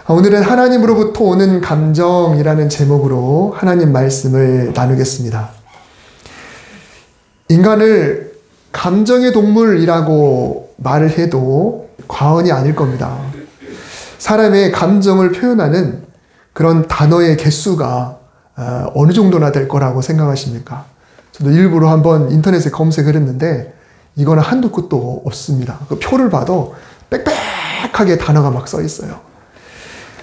오늘은 하나님으로부터 오는 감정이라는 제목으로 하나님 말씀을 나누겠습니다. 인간을 감정의 동물이라고 말을 해도 과언이 아닐 겁니다. 사람의 감정을 표현하는 그런 단어의 개수가 어느 정도나 될 거라고 생각하십니까? 저도 일부러 한번 인터넷에 검색을 했는데 이거는 한두 끝도 없습니다. 그 표를 봐도 빽빽하게 단어가 막 써 있어요.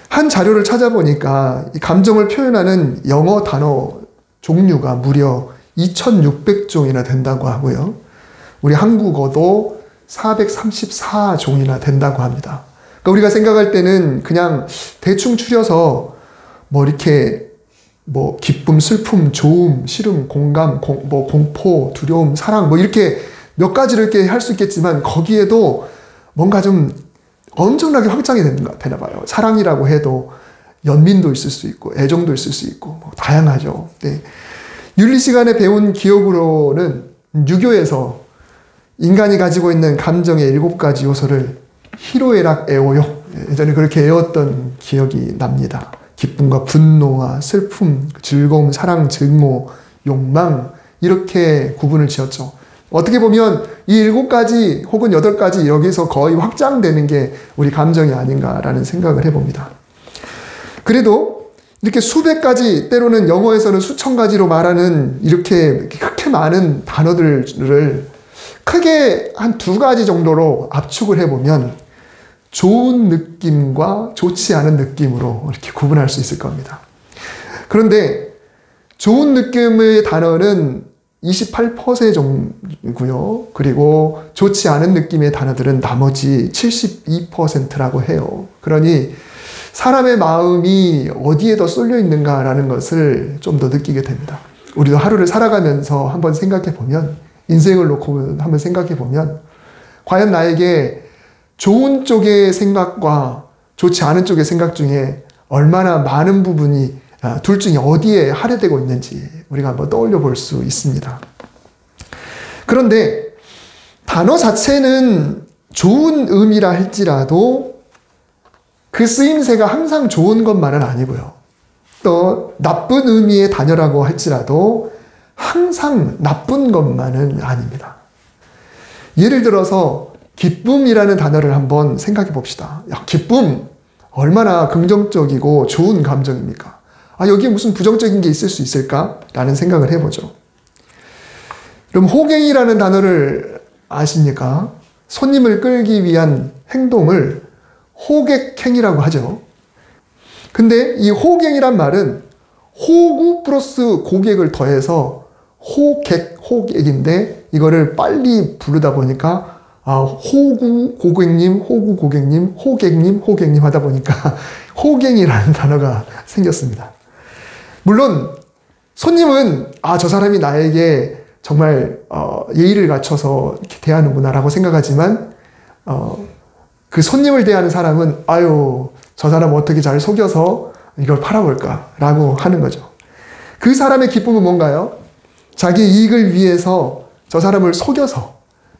한 자료를 찾아보니까 이 감정을 표현하는 영어 단어 종류가 무려 2600종이나 된다고 하고요. 우리 한국어도 434종이나 된다고 합니다. 그러니까 우리가 생각할 때는 그냥 대충 추려서 이렇게 기쁨, 슬픔, 좋음, 싫음, 공감, 공포, 두려움, 사랑 이렇게 몇 가지를 이렇게 할 수 있겠지만 거기에도 뭔가 좀 엄청나게 확장이 되나 봐요. 사랑이라고 해도 연민도 있을 수 있고 애정도 있을 수 있고 다양하죠. 네. 윤리 시간에 배운 기억으로는 유교에서 인간이 가지고 있는 감정의 7가지 요소를 희로애락 애오욕, 예전에 그렇게 외웠던 기억이 납니다. 기쁨과 분노와 슬픔, 즐거움, 사랑, 증오, 욕망 이렇게 구분을 지었죠. 어떻게 보면 이 7가지 혹은 8가지 여기서 거의 확장되는 게 우리 감정이 아닌가라는 생각을 해봅니다. 그래도 이렇게 수백 가지, 때로는 영어에서는 수천 가지로 말하는 이렇게 그렇게 많은 단어들을 크게 한 2가지 정도로 압축을 해보면 좋은 느낌과 좋지 않은 느낌으로 이렇게 구분할 수 있을 겁니다. 그런데 좋은 느낌의 단어는 28% 정도고요. 그리고 좋지 않은 느낌의 단어들은 나머지 72%라고 해요. 그러니 사람의 마음이 어디에 더 쏠려 있는가라는 것을 좀 더 느끼게 됩니다. 우리도 하루를 살아가면서 한번 생각해 보면, 인생을 놓고 한번 생각해 보면 과연 나에게 좋은 쪽의 생각과 좋지 않은 쪽의 생각 중에 얼마나 많은 부분이 둘 중에 어디에 할애되고 있는지 우리가 한번 떠올려 볼 수 있습니다. 그런데 단어 자체는 좋은 의미라 할지라도 그 쓰임새가 항상 좋은 것만은 아니고요. 또 나쁜 의미의 단어라고 할지라도 항상 나쁜 것만은 아닙니다. 예를 들어서 기쁨이라는 단어를 한번 생각해 봅시다. 기쁨 얼마나 긍정적이고 좋은 감정입니까? 여기에 무슨 부정적인 게 있을 수 있을까? 라는 생각을 해보죠. 그럼 호갱이라는 단어를 아십니까? 손님을 끌기 위한 행동을 호객행위라고 하죠. 근데 이 호갱이란 말은 호구 플러스 고객을 더해서 호객인데 이거를 빨리 부르다 보니까 호구 고객님, 호구 고객님, 호객님 하다 보니까 호갱이라는 단어가 생겼습니다. 물론 손님은 저 사람이 나에게 정말 예의를 갖춰서 이렇게 대하는구나 라고 생각하지만 그 손님을 대하는 사람은 저 사람 어떻게 잘 속여서 이걸 팔아볼까 라고 하는 거죠. 그 사람의 기쁨은 뭔가요? 자기 이익을 위해서 저 사람을 속여서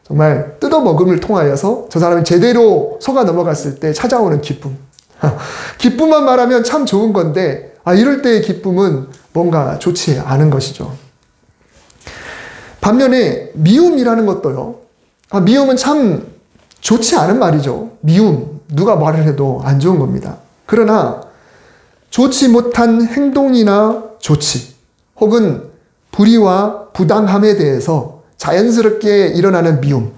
정말 뜯어먹음을 통하여서 저 사람이 제대로 속아 넘어갔을 때 찾아오는 기쁨. 기쁨만 말하면 참 좋은 건데 이럴 때의 기쁨은 뭔가 좋지 않은 것이죠. 반면에 미움이라는 것도요. 미움은 참 좋지 않은 말이죠. 미움. 누가 말을 해도 안 좋은 겁니다. 그러나 좋지 못한 행동이나 조치 혹은 불의와 부당함에 대해서 자연스럽게 일어나는 미움.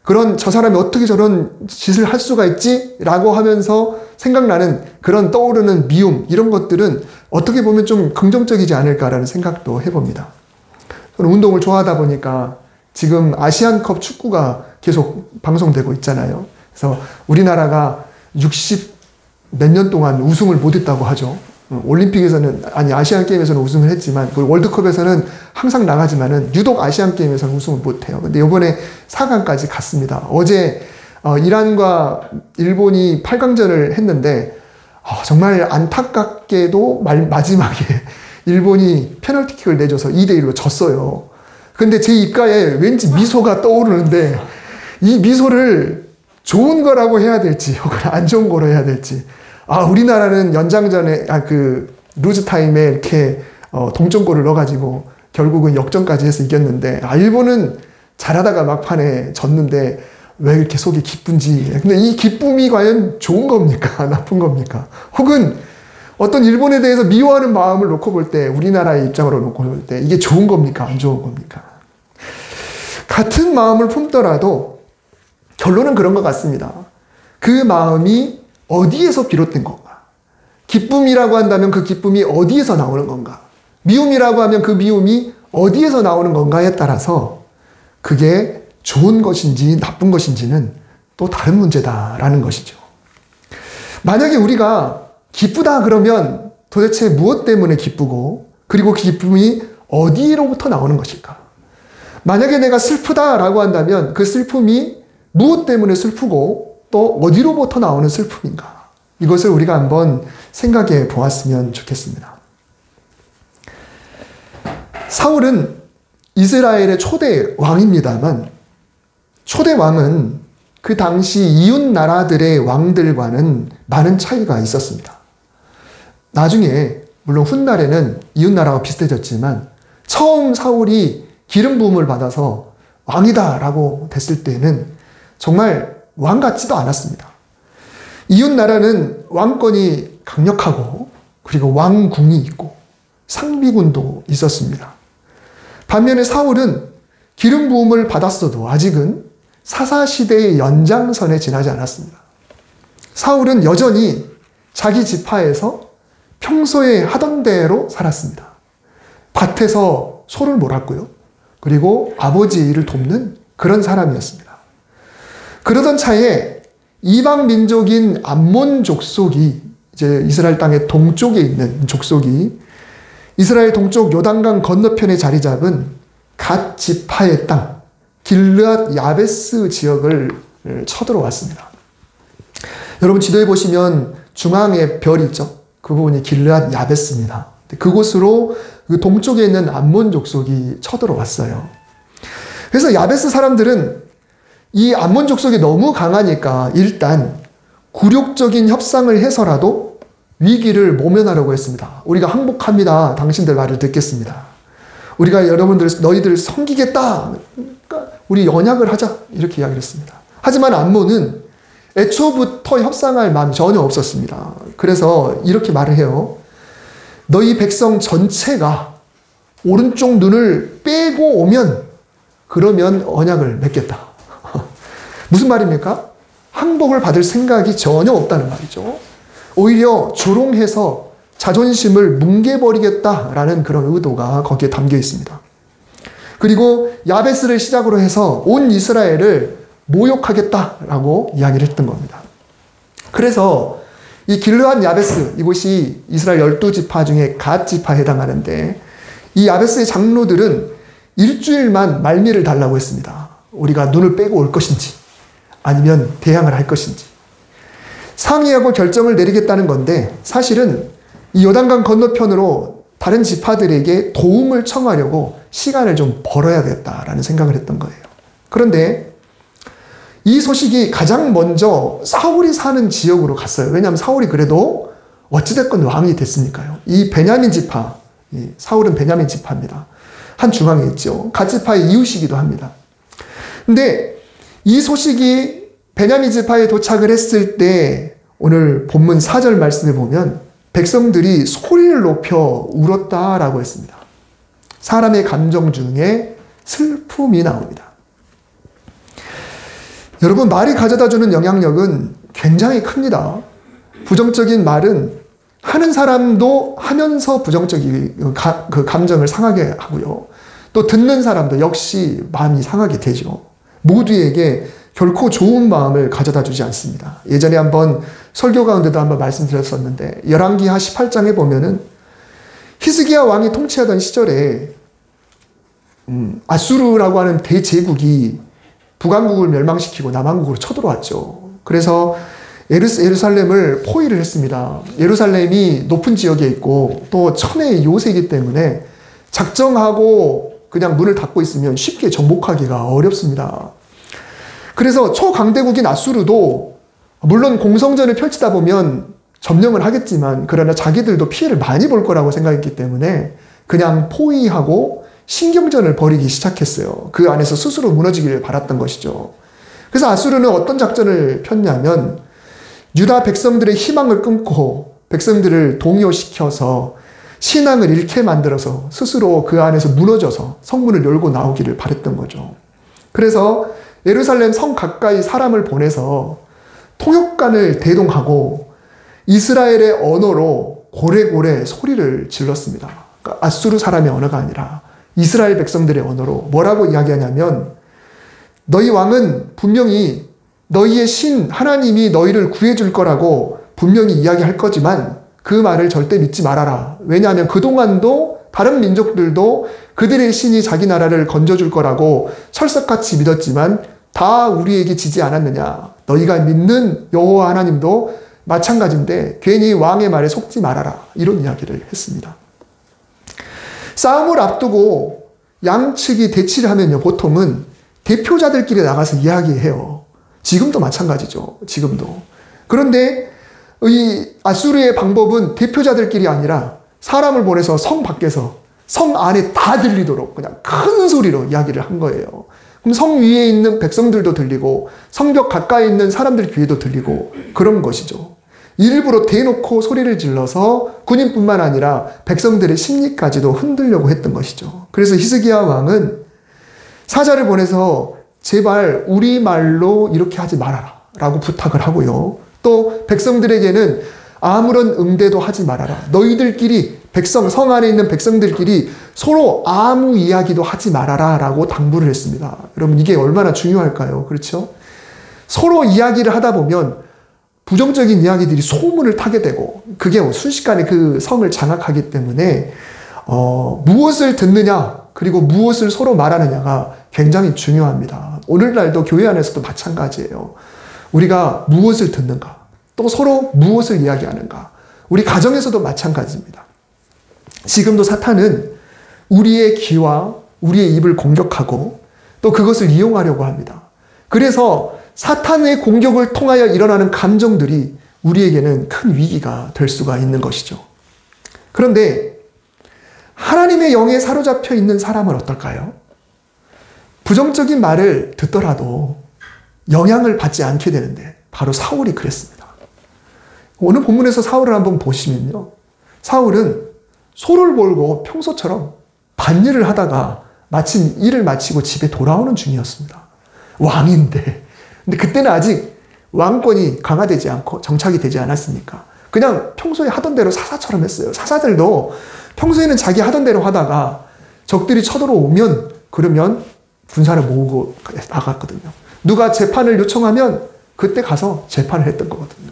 그런 저 사람이 어떻게 저런 짓을 할 수가 있지? 라고 하면서 생각나는 그런 떠오르는 미움 이런 것들은 어떻게 보면 좀 긍정적이지 않을까라는 생각도 해봅니다. 저는 운동을 좋아하다 보니까 지금 아시안컵 축구가 계속 방송되고 있잖아요. 그래서 우리나라가 60 몇 년 동안 우승을 못했다고 하죠. 올림픽에서는 아시안게임에서는 우승을 했지만 월드컵에서는 항상 나가지만은 유독 아시안게임에서는 우승을 못해요. 근데 이번에 4강까지 갔습니다. 어제 이란과 일본이 8강전을 했는데 정말 안타깝게도 마지막에 일본이 페널티킥을 내줘서 2대1로 졌어요. 근데 제 입가에 왠지 미소가 떠오르는데 이 미소를 좋은 거라고 해야 될지 혹은 안 좋은 거로 해야 될지 우리나라는 연장전에, 루즈타임에 이렇게, 동점골을 넣어가지고 결국은 역전까지 해서 이겼는데, 일본은 잘하다가 막판에 졌는데 왜 이렇게 속이 기쁜지. 근데 이 기쁨이 과연 좋은 겁니까? 나쁜 겁니까? 혹은 어떤 일본에 대해서 미워하는 마음을 놓고 볼 때, 우리나라의 입장으로 놓고 볼 때 이게 좋은 겁니까? 안 좋은 겁니까? 같은 마음을 품더라도 결론은 그런 것 같습니다. 그 마음이 어디에서 비롯된 건가? 기쁨이라고 한다면 그 기쁨이 어디에서 나오는 건가? 미움이라고 하면 그 미움이 어디에서 나오는 건가에 따라서 그게 좋은 것인지 나쁜 것인지는 또 다른 문제다라는 것이죠. 만약에 우리가 기쁘다 그러면 도대체 무엇 때문에 기쁘고, 그리고 그 기쁨이 어디로부터 나오는 것일까? 만약에 내가 슬프다라고 한다면 그 슬픔이 무엇 때문에 슬프고 또 어디로부터 나오는 슬픔인가? 이것을 우리가 한번 생각해 보았으면 좋겠습니다. 사울은 이스라엘의 초대 왕입니다만, 초대 왕은 그 당시 이웃 나라들의 왕들과는 많은 차이가 있었습니다. 나중에 물론 훗날에는 이웃 나라와 비슷해졌지만, 처음 사울이 기름 부음을 받아서 왕이다라고 됐을 때는 정말 왕 같지도 않았습니다. 이웃 나라는 왕권이 강력하고, 그리고 왕궁이 있고 상비군도 있었습니다. 반면에 사울은 기름 부음을 받았어도 아직은 사사시대의 연장선에 지나지 않았습니다. 사울은 여전히 자기 지파에서 평소에 하던 대로 살았습니다. 밭에서 소를 몰았고요. 그리고 아버지의 일을 돕는 그런 사람이었습니다. 그러던 차에 이방 민족인 암몬 족속이, 이제 이스라엘 땅의 동쪽에 있는 족속이 이스라엘 동쪽 요단강 건너편에 자리 잡은 갓 지파의 땅 길르앗 야베스 지역을 쳐들어왔습니다. 여러분 지도에 보시면 중앙에 별이 있죠. 그 부분이 길르앗 야베스입니다. 그곳으로 그 동쪽에 있는 암몬 족속이 쳐들어왔어요. 그래서 야베스 사람들은 이 암몬 족속이 너무 강하니까 일단 굴욕적인 협상을 해서라도 위기를 모면하려고 했습니다. 우리가 항복합니다. 당신들 말을 듣겠습니다. 우리가 너희들 섬기겠다. 그러니까 우리 연약을 하자. 이렇게 이야기를 했습니다. 하지만 암몬은 애초부터 협상할 마음이 전혀 없었습니다. 그래서 이렇게 말을 해요. 너희 백성 전체가 오른쪽 눈을 빼고 오면 그러면 언약을 맺겠다. 무슨 말입니까? 항복을 받을 생각이 전혀 없다는 말이죠. 오히려 조롱해서 자존심을 뭉개버리겠다라는 그런 의도가 거기에 담겨 있습니다. 그리고 야베스를 시작으로 해서 온 이스라엘을 모욕하겠다라고 이야기를 했던 겁니다. 그래서 이 길르앗 야베스, 이곳이 이스라엘 12지파 중에 갓 지파에 해당하는데, 이 야베스의 장로들은 일주일만 말미를 달라고 했습니다. 우리가 눈을 빼고 올 것인지 아니면 대항을 할 것인지 상의하고 결정을 내리겠다는 건데, 사실은 이 요단강 건너편으로 다른 지파들에게 도움을 청하려고 시간을 좀 벌어야겠다라는 생각을 했던 거예요. 그런데 이 소식이 가장 먼저 사울이 사는 지역으로 갔어요. 왜냐하면 사울이 그래도 어찌됐건 왕이 됐으니까요. 이 베냐민 지파, 사울은 베냐민 지파입니다. 한 중앙에 있죠. 갓 지파의 이웃이기도 합니다. 근데 이 소식이 베냐민 지파에 도착을 했을 때 오늘 본문 4절 말씀에 보면 백성들이 소리를 높여 울었다라고 했습니다. 사람의 감정 중에 슬픔이 나옵니다. 여러분, 말이 가져다주는 영향력은 굉장히 큽니다. 부정적인 말은 하는 사람도 하면서 부정적인 그 감정을 상하게 하고요. 또 듣는 사람도 역시 마음이 상하게 되죠. 모두에게 결코 좋은 마음을 가져다 주지 않습니다. 예전에 한번 설교 가운데도 한번 말씀드렸었는데, 열왕기하 18장에 보면은 히스기야 왕이 통치하던 시절에 아수르라고 하는 대제국이 북왕국을 멸망시키고 남왕국으로 쳐들어왔죠. 그래서 예루살렘을 포위를 했습니다. 예루살렘이 높은 지역에 있고 또 천혜의 요새이기 때문에 작정하고 그냥 문을 닫고 있으면 쉽게 정복하기가 어렵습니다. 그래서 초강대국인 아수르도 물론 공성전을 펼치다 보면 점령을 하겠지만 그러나 자기들도 피해를 많이 볼 거라고 생각했기 때문에 그냥 포위하고 신경전을 벌이기 시작했어요. 그 안에서 스스로 무너지기를 바랐던 것이죠. 그래서 아수르는 어떤 작전을 폈냐면 유다 백성들의 희망을 끊고 백성들을 동요시켜서 신앙을 잃게 만들어서 스스로 그 안에서 무너져서 성문을 열고 나오기를 바랬던 거죠. 그래서 예루살렘 성 가까이 사람을 보내서 통역관을 대동하고 이스라엘의 언어로 고래고래 소리를 질렀습니다. 그러니까 아수르 사람의 언어가 아니라 이스라엘 백성들의 언어로 뭐라고 이야기하냐면 너희 왕은 분명히 너희의 신 하나님이 너희를 구해줄 거라고 분명히 이야기할 거지만 그 말을 절대 믿지 말아라. 왜냐하면 그동안도 다른 민족들도 그들의 신이 자기 나라를 건져줄 거라고 철석같이 믿었지만 다 우리에게 지지 않았느냐. 너희가 믿는 여호와 하나님도 마찬가지인데 괜히 왕의 말에 속지 말아라. 이런 이야기를 했습니다. 싸움을 앞두고 양측이 대치를 하면요. 보통은 대표자들끼리 나가서 이야기해요. 지금도 마찬가지죠. 지금도. 그런데 이 아수르의 방법은 대표자들끼리 아니라 사람을 보내서 성 밖에서 성 안에 다 들리도록 그냥 큰 소리로 이야기를 한 거예요. 그럼 성 위에 있는 백성들도 들리고 성벽 가까이 있는 사람들 귀에도 들리고 그런 것이죠. 일부러 대놓고 소리를 질러서 군인뿐만 아니라 백성들의 심리까지도 흔들려고 했던 것이죠. 그래서 히스기야 왕은 사자를 보내서 제발 우리말로 이렇게 하지 말아라 라고 부탁을 하고요. 또 백성들에게는 아무런 응대도 하지 말아라. 너희들끼리 성 안에 있는 백성들끼리 서로 아무 이야기도 하지 말아라 라고 당부를 했습니다. 여러분 이게 얼마나 중요할까요? 그렇죠? 서로 이야기를 하다 보면 부정적인 이야기들이 소문을 타게 되고 그게 순식간에 그 성을 장악하기 때문에 무엇을 듣느냐 그리고 무엇을 서로 말하느냐가 굉장히 중요합니다. 오늘날도 교회 안에서도 마찬가지예요. 우리가 무엇을 듣는가 또 서로 무엇을 이야기하는가 우리 가정에서도 마찬가지입니다. 지금도 사탄은 우리의 귀와 우리의 입을 공격하고 또 그것을 이용하려고 합니다. 그래서 사탄의 공격을 통하여 일어나는 감정들이 우리에게는 큰 위기가 될 수가 있는 것이죠. 그런데 하나님의 영에 사로잡혀 있는 사람은 어떨까요? 부정적인 말을 듣더라도 영향을 받지 않게 되는데 바로 사울이 그랬습니다. 오늘 본문에서 사울을 한번 보시면요. 사울은 소를 몰고 평소처럼 밭일을 하다가 마침 일을 마치고 집에 돌아오는 중이었습니다. 왕인데. 근데 그때는 아직 왕권이 강화되지 않고 정착이 되지 않았으니까 그냥 평소에 하던 대로 사사처럼 했어요. 사사들도 평소에는 자기 하던 대로 하다가 적들이 쳐들어오면 그러면 군사를 모으고 나갔거든요. 누가 재판을 요청하면 그때 가서 재판을 했던 거거든요.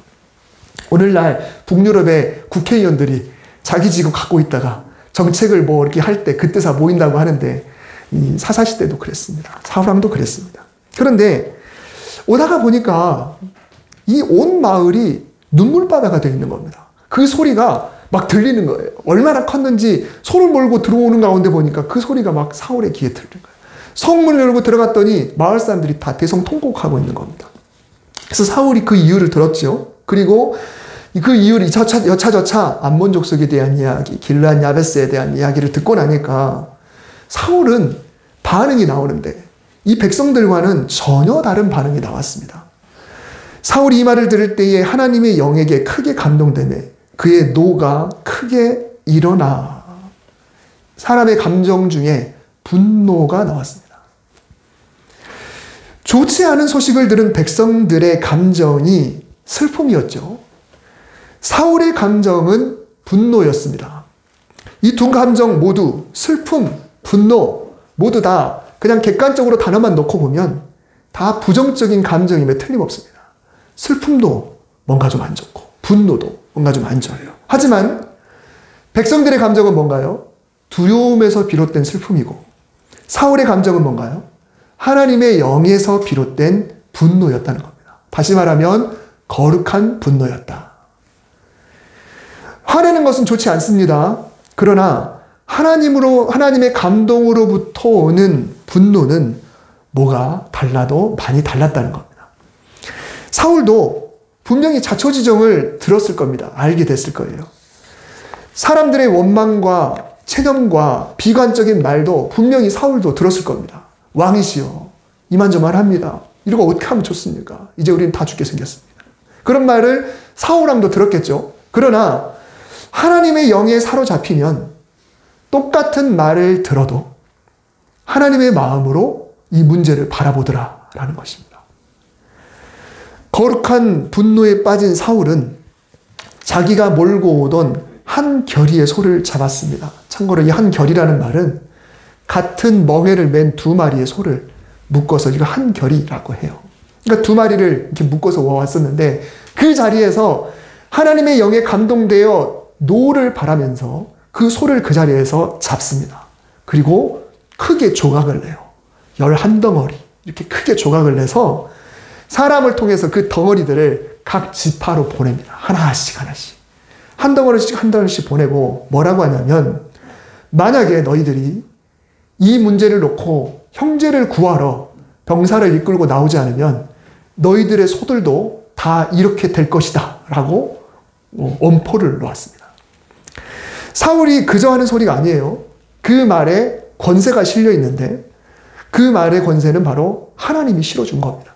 오늘날 북유럽의 국회의원들이 자기 직업 갖고 있다가 정책을 뭐 이렇게 할 때 그때서 모인다고 하는데 이 사사시대도 그랬습니다. 사울왕도 그랬습니다. 그런데 오다가 보니까 이 온 마을이 눈물바다가 되어 있는 겁니다. 그 소리가 막 들리는 거예요. 얼마나 컸는지 손을 몰고 들어오는 가운데 보니까 그 소리가 막 사울의 귀에 들리는 거예요. 성문을 열고 들어갔더니 마을 사람들이 다 대성통곡하고 있는 겁니다. 그래서 사울이 그 이유를 들었죠. 그리고 그 이유를 여차저차 암몬 족속에 대한 이야기, 길르앗 야베스에 대한 이야기를 듣고 나니까 사울은 반응이 나오는데 이 백성들과는 전혀 다른 반응이 나왔습니다. 사울이 이 말을 들을 때에 하나님의 영에게 크게 감동되며 그의 노가 크게 일어나 사람의 감정 중에 분노가 나왔습니다. 좋지 않은 소식을 들은 백성들의 감정이 슬픔이었죠. 사울의 감정은 분노였습니다. 이 두 감정 모두 슬픔, 분노 모두 다 그냥 객관적으로 단어만 놓고 보면 다 부정적인 감정임에 틀림없습니다. 슬픔도 뭔가 좀 안 좋고 분노도 뭔가 좀 안 좋아요. 하지만 백성들의 감정은 뭔가요? 두려움에서 비롯된 슬픔이고 사울의 감정은 뭔가요? 하나님의 영에서 비롯된 분노였다는 겁니다. 다시 말하면 거룩한 분노였다. 화내는 것은 좋지 않습니다. 그러나 하나님의 감동으로부터 오는 분노는 뭐가 달라도 많이 달랐다는 겁니다. 사울도 분명히 자초지종을 들었을 겁니다. 알게 됐을 거예요. 사람들의 원망과 체념과 비관적인 말도 분명히 사울도 들었을 겁니다. 왕이시여, 이만저만합니다. 이러고 어떻게 하면 좋습니까? 이제 우리는 다 죽게 생겼습니다. 그런 말을 사울왕도 들었겠죠. 그러나 하나님의 영에 사로잡히면 똑같은 말을 들어도 하나님의 마음으로 이 문제를 바라보더라라는 것입니다. 거룩한 분노에 빠진 사울은 자기가 몰고 오던 한 결의의 소를 잡았습니다. 참고로 이 한 결이라는 말은 같은 멍에를 맨 두 마리의 소를 묶어서 이거 한 결이라고 해요. 그러니까 두 마리를 이렇게 묶어서 왔었는데 그 자리에서 하나님의 영에 감동되어 노를 바라면서 그 소를 그 자리에서 잡습니다. 그리고 크게 조각을 내요. 11덩어리 이렇게 크게 조각을 내서 사람을 통해서 그 덩어리들을 각 지파로 보냅니다. 하나씩 한 덩어리씩 보내고 뭐라고 하냐면, 만약에 너희들이 이 문제를 놓고 형제를 구하러 병사를 이끌고 나오지 않으면 너희들의 소들도 다 이렇게 될 것이다 라고 엄포를 놓았습니다. 사울이 그저 하는 소리가 아니에요. 그 말에 권세가 실려 있는데 그 말의 권세는 바로 하나님이 실어준 겁니다.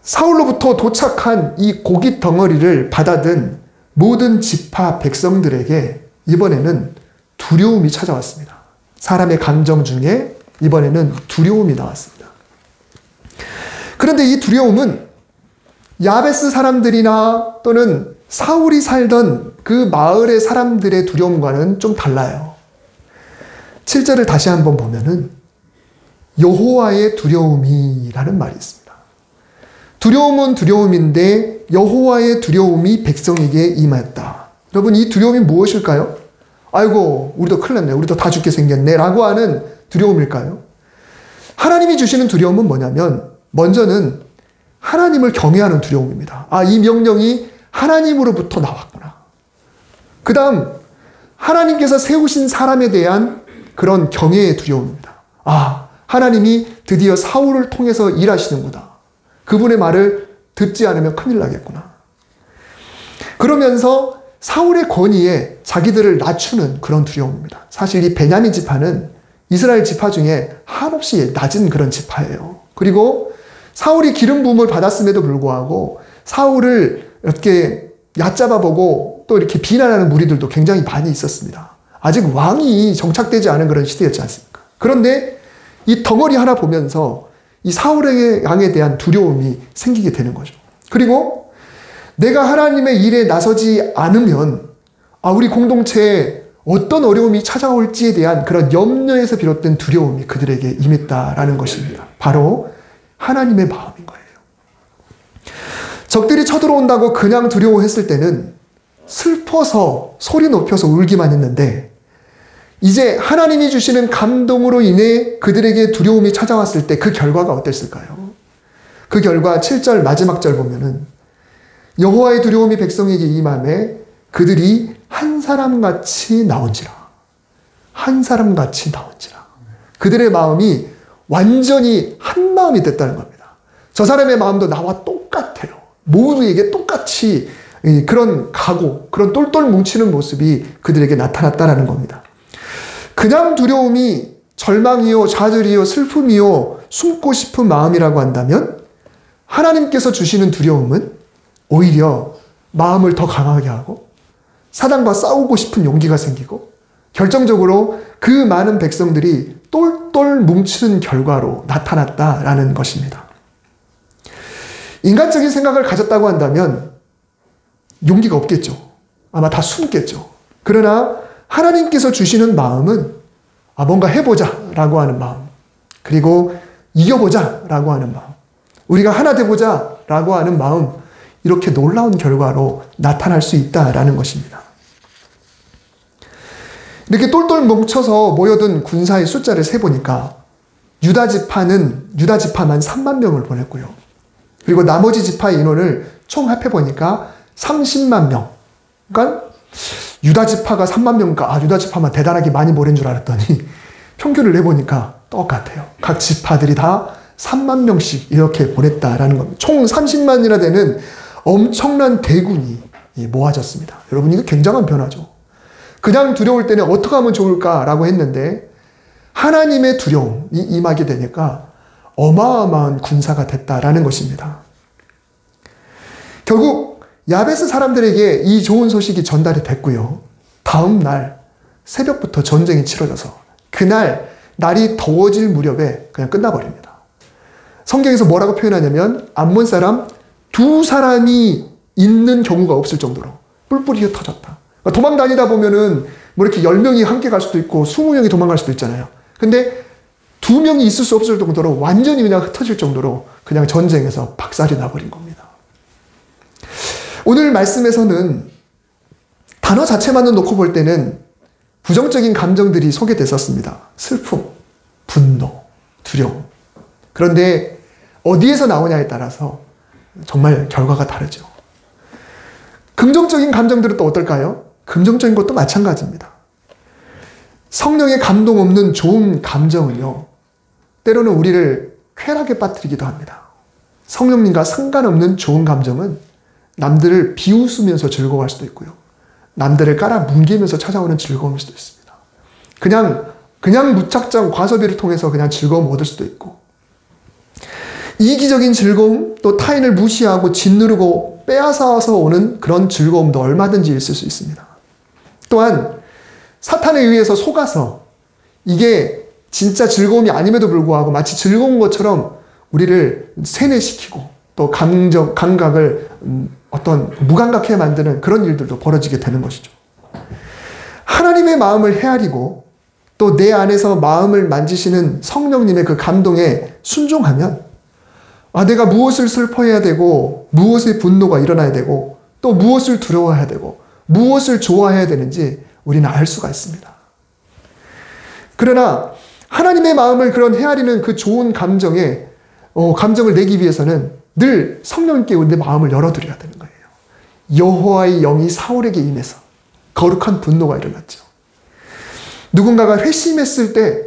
사울로부터 도착한 이 고깃 덩어리를 받아든 모든 지파 백성들에게 이번에는 두려움이 찾아왔습니다. 사람의 감정 중에 이번에는 두려움이 나왔습니다. 그런데 이 두려움은 야베스 사람들이나 또는 사울이 살던 그 마을의 사람들의 두려움과는 좀 달라요. 7절을 다시 한번 보면은 여호와의 두려움이라는 말이 있습니다. 두려움은 두려움인데 여호와의 두려움이 백성에게 임하였다. 여러분, 이 두려움이 무엇일까요? 아이고, 우리도 큰일 났네, 우리도 다 죽게 생겼네 라고 하는 두려움일까요? 하나님이 주시는 두려움은 뭐냐면, 먼저는 하나님을 경외하는 두려움입니다. 아, 이 명령이 하나님으로부터 나왔구나. 그 다음 하나님께서 세우신 사람에 대한 그런 경외의 두려움입니다. 아, 하나님이 드디어 사울을 통해서 일하시는구나. 그분의 말을 듣지 않으면 큰일 나겠구나. 그러면서 사울의 권위에 자기들을 낮추는 그런 두려움입니다. 사실 이 베냐민 지파는 이스라엘 지파 중에 한없이 낮은 그런 지파예요. 그리고 사울이 기름 부음을 받았음에도 불구하고 사울을 이렇게 얕잡아보고 또 이렇게 비난하는 무리들도 굉장히 많이 있었습니다. 아직 왕이 정착되지 않은 그런 시대였지 않습니까? 그런데 이 덩어리 하나 보면서 이 사울의 양에 대한 두려움이 생기게 되는 거죠. 그리고 내가 하나님의 일에 나서지 않으면 우리 공동체에 어떤 어려움이 찾아올지에 대한 그런 염려에서 비롯된 두려움이 그들에게 임했다라는 것입니다. 바로 하나님의 마음인 거예요. 적들이 쳐들어온다고 그냥 두려워했을 때는 슬퍼서 소리 높여서 울기만 했는데, 이제 하나님이 주시는 감동으로 인해 그들에게 두려움이 찾아왔을 때 그 결과가 어땠을까요? 그 결과 7절 마지막 절 보면은 여호와의 두려움이 백성에게 임함에 그들이 한 사람같이 나온지라. 한 사람같이 나온지라. 그들의 마음이 완전히 한 마음이 됐다는 겁니다. 저 사람의 마음도 나와 똑같아요. 모두에게 똑같이 그런 각오, 그런 똘똘 뭉치는 모습이 그들에게 나타났다는 겁니다. 그냥 두려움이 절망이요, 좌절이요, 슬픔이요, 숨고 싶은 마음이라고 한다면 하나님께서 주시는 두려움은 오히려 마음을 더 강하게 하고 사단과 싸우고 싶은 용기가 생기고 결정적으로 그 많은 백성들이 똘똘 뭉치는 결과로 나타났다라는 것입니다. 인간적인 생각을 가졌다고 한다면 용기가 없겠죠. 아마 다 숨겠죠. 그러나 하나님께서 주시는 마음은 뭔가 해보자 라고 하는 마음, 그리고 이겨보자 라고 하는 마음, 우리가 하나 되보자 라고 하는 마음, 이렇게 놀라운 결과로 나타날 수 있다라는 것입니다. 이렇게 똘똘 뭉쳐서 모여든 군사의 숫자를 세보니까 유다 지파만 3만 명을 보냈고요. 그리고 나머지 지파의 인원을 총 합해보니까 30만 명. 그러니까 유다 지파가 3만 명이니까 유다 지파만 대단하게 많이 보낸 줄 알았더니 평균을 내보니까 똑같아요. 각 지파들이 다 3만 명씩 이렇게 보냈다라는 겁니다. 총 30만이나 되는 엄청난 대군이 모아졌습니다. 여러분, 이거 굉장한 변화죠. 그냥 두려울 때는 어떻게 하면 좋을까라고 했는데 하나님의 두려움이 임하게 되니까 어마어마한 군사가 됐다라는 것입니다. 결국 야베스 사람들에게 이 좋은 소식이 전달이 됐고요. 다음 날 새벽부터 전쟁이 치러져서 그날 날이 더워질 무렵에 그냥 끝나버립니다. 성경에서 뭐라고 표현하냐면 암몬 사람 2사람이 있는 경우가 없을 정도로 뿔뿔이 흩어졌다. 그러니까 도망 다니다 보면은 뭐 이렇게 10명이 함께 갈 수도 있고 20명이 도망갈 수도 있잖아요. 근데 2명이 있을 수 없을 정도로 완전히 그냥 흩어질 정도로 그냥 전쟁에서 박살이 나버린 겁니다. 오늘 말씀에서는 단어 자체만을 놓고 볼 때는 부정적인 감정들이 소개됐었습니다. 슬픔, 분노, 두려움. 그런데 어디에서 나오냐에 따라서 정말 결과가 다르죠. 긍정적인 감정들은 또 어떨까요? 긍정적인 것도 마찬가지입니다. 성령의 감동 없는 좋은 감정은요, 때로는 우리를 쾌락에 빠뜨리기도 합니다. 성령님과 상관없는 좋은 감정은 남들을 비웃으면서 즐거워할 수도 있고요. 남들을 깔아뭉개면서 찾아오는 즐거움일 수도 있습니다. 그냥 무작정 과소비를 통해서 그냥 즐거움 얻을 수도 있고, 이기적인 즐거움, 또 타인을 무시하고 짓누르고 빼앗아서 오는 그런 즐거움도 얼마든지 있을 수 있습니다. 또한 사탄에 의해서 속아서 이게 진짜 즐거움이 아님에도 불구하고 마치 즐거운 것처럼 우리를 세뇌시키고 또 감각을 어떤 무감각하게 만드는 그런 일들도 벌어지게 되는 것이죠. 하나님의 마음을 헤아리고 또 내 안에서 마음을 만지시는 성령님의 그 감동에 순종하면 내가 무엇을 슬퍼해야 되고 무엇의 분노가 일어나야 되고 또 무엇을 두려워해야 되고 무엇을 좋아해야 되는지 우리는 알 수가 있습니다. 그러나 하나님의 마음을 그런 헤아리는 그 좋은 감정을 내기 위해서는 늘 성령님께 내 마음을 열어드려야 되는 거예요. 여호와의 영이 사울에게 임해서 거룩한 분노가 일어났죠. 누군가가 회심했을 때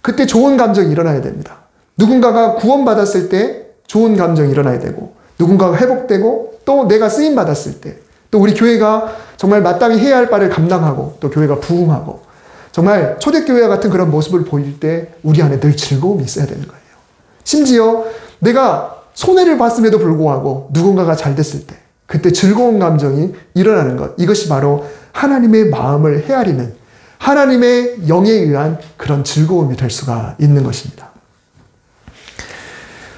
그때 좋은 감정이 일어나야 됩니다. 누군가가 구원받았을 때 좋은 감정이 일어나야 되고, 누군가가 회복되고 또 내가 쓰임받았을 때, 또 우리 교회가 정말 마땅히 해야 할 바를 감당하고 또 교회가 부흥하고 정말 초대교회와 같은 그런 모습을 보일 때 우리 안에 늘 즐거움이 있어야 되는 거예요. 심지어 내가 손해를 봤음에도 불구하고 누군가가 잘 됐을 때 그때 즐거운 감정이 일어나는 것, 이것이 바로 하나님의 마음을 헤아리는 하나님의 영에 의한 그런 즐거움이 될 수가 있는 것입니다.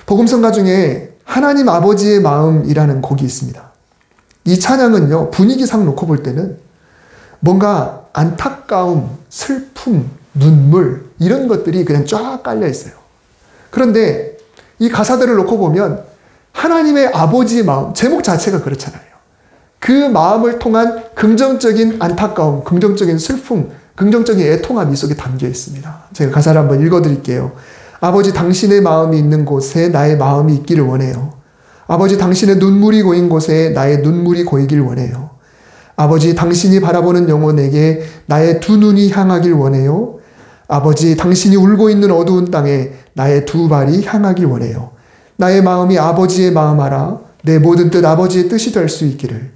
복음성가 중에 하나님 아버지의 마음이라는 곡이 있습니다. 이 찬양은요, 분위기상 놓고 볼 때는 뭔가 안타까움, 슬픔, 눈물 이런 것들이 그냥 쫙 깔려 있어요. 그런데 이 가사들을 놓고 보면 하나님의 아버지의 마음, 제목 자체가 그렇잖아요. 그 마음을 통한 긍정적인 안타까움, 긍정적인 슬픔, 긍정적인 애통함 이 속에 담겨 있습니다. 제가 가사를 한번 읽어드릴게요. 아버지, 당신의 마음이 있는 곳에 나의 마음이 있기를 원해요. 아버지, 당신의 눈물이 고인 곳에 나의 눈물이 고이길 원해요. 아버지, 당신이 바라보는 영혼에게 나의 두 눈이 향하길 원해요. 아버지, 당신이 울고 있는 어두운 땅에 나의 두 발이 향하길 원해요. 나의 마음이 아버지의 마음 알아 내 모든 뜻 아버지의 뜻이 될 수 있기를.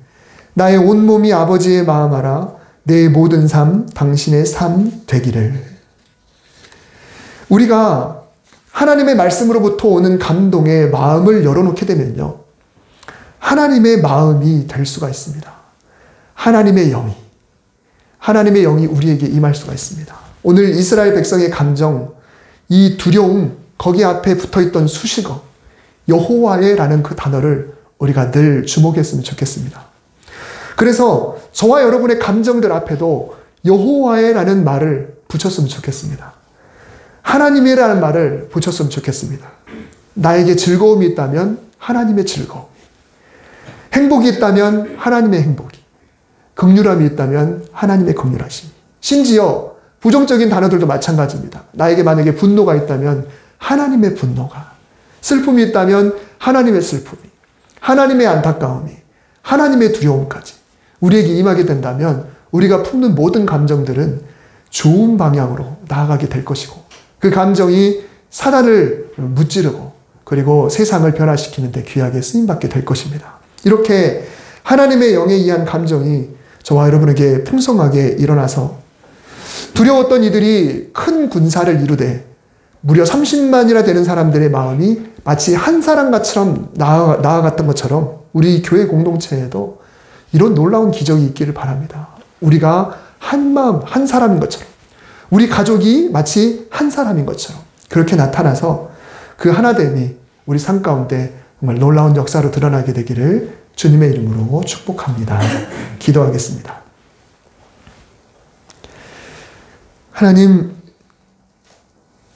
나의 온몸이 아버지의 마음 알아 내 모든 삶 당신의 삶 되기를. 우리가 하나님의 말씀으로부터 오는 감동에 마음을 열어놓게 되면요, 하나님의 마음이 될 수가 있습니다. 하나님의 영이 우리에게 임할 수가 있습니다. 오늘 이스라엘 백성의 감정, 이 두려움, 거기 앞에 붙어있던 수식어, 여호와의라는 그 단어를 우리가 늘 주목했으면 좋겠습니다. 그래서 저와 여러분의 감정들 앞에도 여호와의라는 말을 붙였으면 좋겠습니다. 하나님이라는 말을 붙였으면 좋겠습니다. 나에게 즐거움이 있다면 하나님의 즐거움, 행복이 있다면 하나님의 행복이, 긍휼함이 있다면 하나님의 긍휼하심. 심지어 부정적인 단어들도 마찬가지입니다. 나에게 만약에 분노가 있다면 하나님의 분노가, 슬픔이 있다면 하나님의 슬픔이, 하나님의 안타까움이, 하나님의 두려움까지 우리에게 임하게 된다면 우리가 품는 모든 감정들은 좋은 방향으로 나아가게 될 것이고, 그 감정이 사단을 무찌르고 그리고 세상을 변화시키는 데 귀하게 쓰임받게 될 것입니다. 이렇게 하나님의 영에 의한 감정이 저와 여러분에게 풍성하게 일어나서 두려웠던 이들이 큰 군사를 이루되 무려 30만이나 되는 사람들의 마음이 마치 한 사람처럼 나아갔던 것처럼 우리 교회 공동체에도 이런 놀라운 기적이 있기를 바랍니다. 우리가 한 마음, 한 사람인 것처럼, 우리 가족이 마치 한 사람인 것처럼 그렇게 나타나서 그 하나됨이 우리 삶 가운데 정말 놀라운 역사로 드러나게 되기를 주님의 이름으로 축복합니다. 기도하겠습니다. 하나님,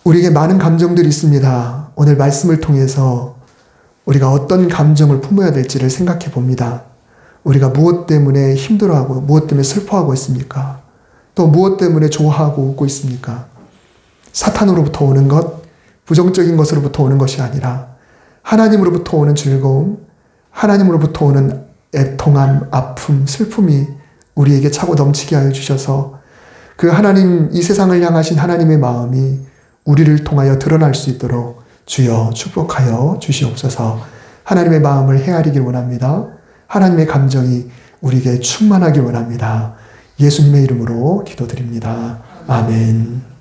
우리에게 많은 감정들이 있습니다. 오늘 말씀을 통해서 우리가 어떤 감정을 품어야 될지를 생각해 봅니다. 우리가 무엇 때문에 힘들어하고 무엇 때문에 슬퍼하고 있습니까? 또 무엇 때문에 좋아하고 웃고 있습니까? 사탄으로부터 오는 것, 부정적인 것으로부터 오는 것이 아니라 하나님으로부터 오는 즐거움, 하나님으로부터 오는 애통함, 아픔, 슬픔이 우리에게 차고 넘치게 하여 주셔서 그 하나님, 이 세상을 향하신 하나님의 마음이 우리를 통하여 드러날 수 있도록 주여 축복하여 주시옵소서. 하나님의 마음을 헤아리길 원합니다. 하나님의 감정이 우리에게 충만하길 원합니다. 예수님의 이름으로 기도드립니다. 아멘.